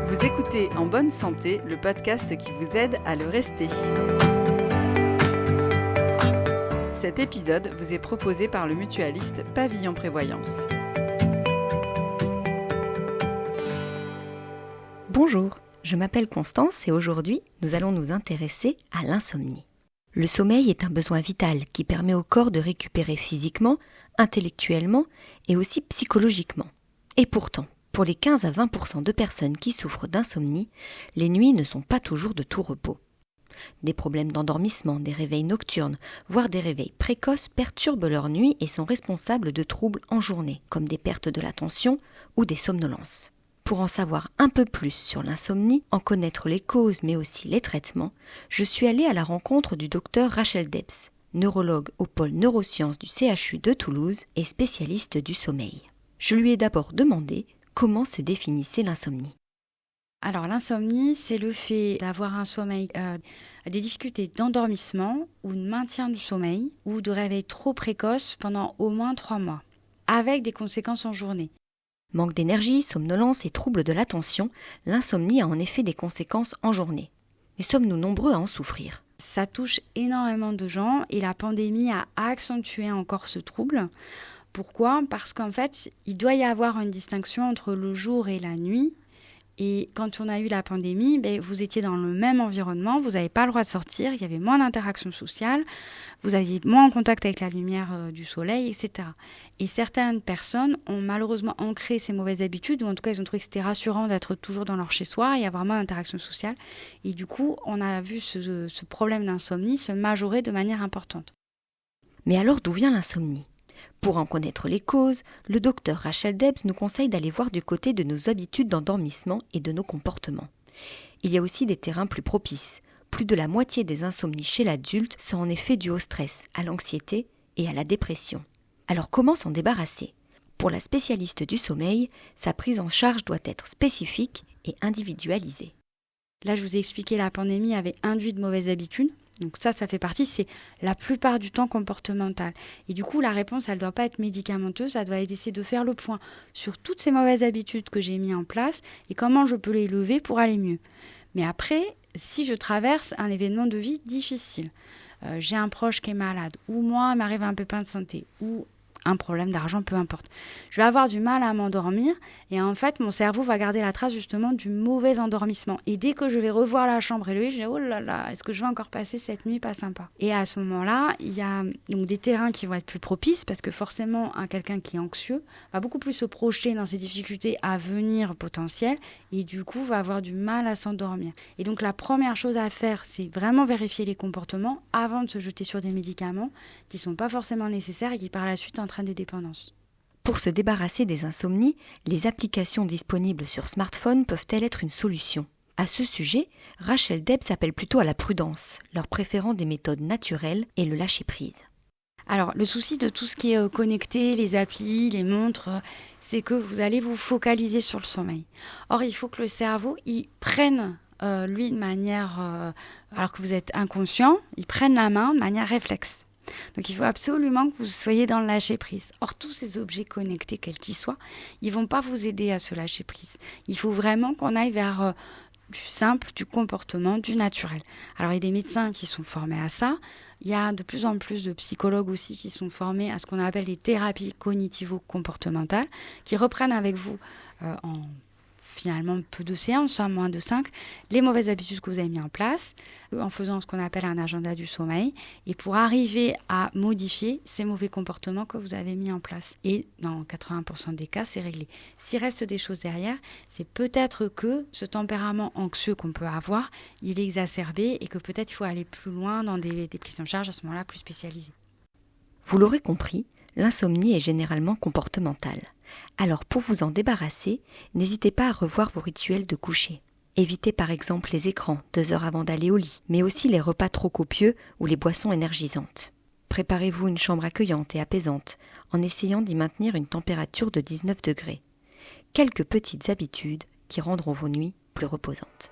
Vous écoutez En bonne santé, le podcast qui vous aide à le rester. Cet épisode vous est proposé par le mutualiste Pavillon Prévoyance. Bonjour, je m'appelle Constance et aujourd'hui, nous allons nous intéresser à l'insomnie. Le sommeil est un besoin vital qui permet au corps de récupérer physiquement, intellectuellement et aussi psychologiquement. Et pourtant, pour les 15 à 20% de personnes qui souffrent d'insomnie, les nuits ne sont pas toujours de tout repos. Des problèmes d'endormissement, des réveils nocturnes, voire des réveils précoces perturbent leur nuit et sont responsables de troubles en journée, comme des pertes de l'attention ou des somnolences. Pour en savoir un peu plus sur l'insomnie, en connaître les causes mais aussi les traitements, je suis allée à la rencontre du docteur Rachel Debs, neurologue au pôle neurosciences du CHU de Toulouse et spécialiste du sommeil. Je lui ai d'abord demandé comment se définissait l'insomnie. Alors l'insomnie, c'est le fait d'avoir un sommeil, des difficultés d'endormissement ou de maintien du sommeil ou de réveil trop précoce pendant au moins 3 mois, avec des conséquences en journée. Manque d'énergie, somnolence et troubles de l'attention, l'insomnie a en effet des conséquences en journée. Mais sommes-nous nombreux à en souffrir ? Ça touche énormément de gens et la pandémie a accentué encore ce trouble. Pourquoi ? Parce qu'en fait, il doit y avoir une distinction entre le jour et la nuit. Et quand on a eu la pandémie, vous étiez dans le même environnement, vous n'avez pas le droit de sortir, il y avait moins d'interactions sociales, vous aviez moins en contact avec la lumière du soleil, etc. Et certaines personnes ont malheureusement ancré ces mauvaises habitudes, ou en tout cas ils ont trouvé que c'était rassurant d'être toujours dans leur chez-soi et avoir moins d'interactions sociales. Et du coup, on a vu ce problème d'insomnie se majorer de manière importante. Mais alors d'où vient l'insomnie ? Pour en connaître les causes, le docteur Rachel Debs nous conseille d'aller voir du côté de nos habitudes d'endormissement et de nos comportements. Il y a aussi des terrains plus propices. Plus de la moitié des insomnies chez l'adulte sont en effet dues au stress, à l'anxiété et à la dépression. Alors comment s'en débarrasser ? Pour la spécialiste du sommeil, sa prise en charge doit être spécifique et individualisée. Là, je vous ai expliqué, la pandémie avait induit de mauvaises habitudes. Donc ça fait partie, c'est la plupart du temps comportemental. Et du coup, la réponse, elle ne doit pas être médicamenteuse, ça doit être d'essayer de faire le point sur toutes ces mauvaises habitudes que j'ai mises en place et comment je peux les lever pour aller mieux. Mais après, si je traverse un événement de vie difficile, j'ai un proche qui est malade, ou moi, il m'arrive un pépin de santé, ou un problème d'argent, peu importe. Je vais avoir du mal à m'endormir et en fait, mon cerveau va garder la trace justement du mauvais endormissement. Et dès que je vais revoir la chambre élevée, je vais oh là là, est-ce que je vais encore passer cette nuit pas sympa ? Et à ce moment-là, il y a donc des terrains qui vont être plus propices parce que forcément, quelqu'un qui est anxieux va beaucoup plus se projeter dans ses difficultés à venir potentielles et du coup va avoir du mal à s'endormir. Et donc la première chose à faire, c'est vraiment vérifier les comportements avant de se jeter sur des médicaments qui ne sont pas forcément nécessaires et qui par la suite entraînent des dépendances. Pour se débarrasser des insomnies, les applications disponibles sur smartphone peuvent-elles être une solution ? À ce sujet, Rachel Debs appelle plutôt à la prudence, leur préférant des méthodes naturelles et le lâcher-prise. Alors, le souci de tout ce qui est connecté, les applis, les montres, c'est que vous allez vous focaliser sur le sommeil. Or, il faut que le cerveau, il prenne, lui, de manière, alors que vous êtes inconscient, il prenne la main de manière réflexe. Donc il faut absolument que vous soyez dans le lâcher-prise. Or, tous ces objets connectés, quels qu'ils soient, ils ne vont pas vous aider à ce lâcher-prise. Il faut vraiment qu'on aille vers du simple, du comportement, du naturel. Alors, il y a des médecins qui sont formés à ça. Il y a de plus en plus de psychologues aussi qui sont formés à ce qu'on appelle les thérapies cognitivo-comportementales, qui reprennent avec vous en finalement peu de séances, moins de 5, les mauvaises habitudes que vous avez mises en place, en faisant ce qu'on appelle un agenda du sommeil, et pour arriver à modifier ces mauvais comportements que vous avez mis en place. Et dans 80% des cas, c'est réglé. S'il reste des choses derrière, c'est peut-être que ce tempérament anxieux qu'on peut avoir, il est exacerbé et que peut-être il faut aller plus loin dans des prises en charge à ce moment-là plus spécialisées. Vous l'aurez compris, l'insomnie est généralement comportementale. Alors pour vous en débarrasser, n'hésitez pas à revoir vos rituels de coucher. Évitez par exemple les écrans 2 heures avant d'aller au lit, mais aussi les repas trop copieux ou les boissons énergisantes. Préparez-vous une chambre accueillante et apaisante en essayant d'y maintenir une température de 19 degrés. Quelques petites habitudes qui rendront vos nuits plus reposantes.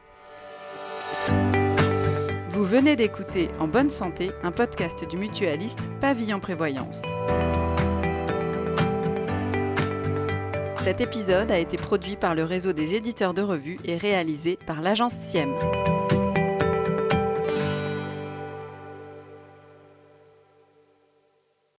Vous venez d'écouter En bonne santé, un podcast du mutualiste Pavillon Prévoyance. Cet épisode a été produit par le réseau des éditeurs de revues et réalisé par l'agence SIEM.